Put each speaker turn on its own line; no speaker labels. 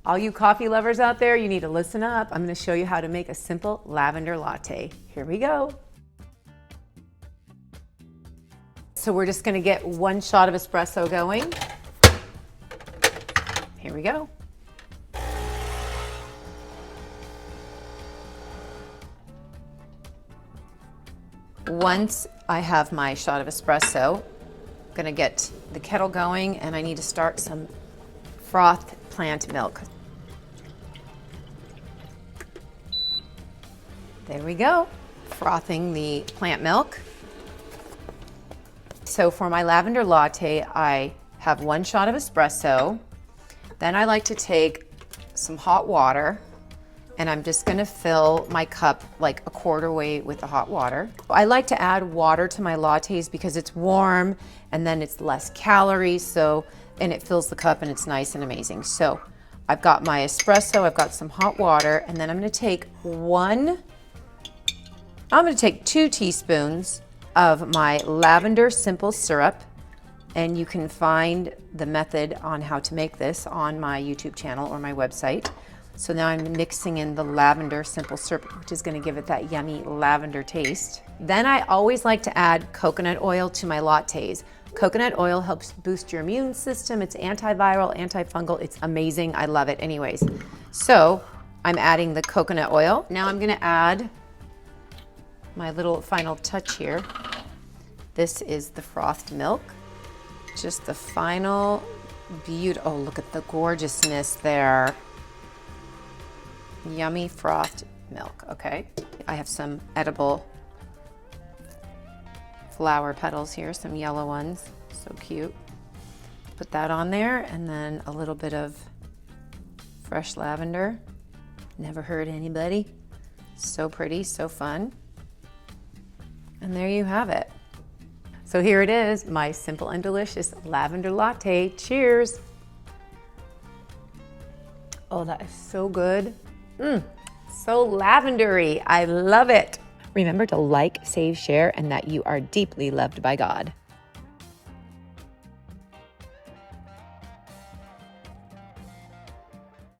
All you coffee lovers out there, you need to listen up. I'm gonna show you how to make a simple lavender latte. Here we go. So we're just gonna get 1 shot of espresso going. Here we go. Once I have my shot of espresso, I'm gonna get the kettle going and I need to start some frothed plant milk. There we go, frothing the plant milk. So for my lavender latte, I have 1 shot of espresso. Then I like to take some hot water and I'm just gonna fill my cup like a quarter way with the hot water. I like to add water to my lattes because it's warm and then it's less calories, and it fills the cup and it's nice and amazing. So I've got my espresso, I've got some hot water, and then I'm gonna take 2 teaspoons of my lavender simple syrup, and you can find the method on how to make this on my YouTube channel or my website. So now I'm mixing in the lavender simple syrup, which is gonna give it that yummy lavender taste. Then I always like to add coconut oil to my lattes. Coconut oil helps boost your immune system. It's antiviral, antifungal. It's amazing. I love it anyways. So I'm adding the coconut oil. Now I'm gonna add my little final touch here. This is the frothed milk. Just the final beauty. Oh, look at the gorgeousness there. Yummy frothed milk, okay. I have some edible flower petals here, some yellow ones, so cute. Put that on there, and then a little bit of fresh lavender. Never hurt anybody. So pretty, so fun. And there you have it. So here it is, my simple and delicious lavender latte. Cheers. Oh, that is so good. So lavendery. I love it. Remember to like, save, share, and that you are deeply loved by God.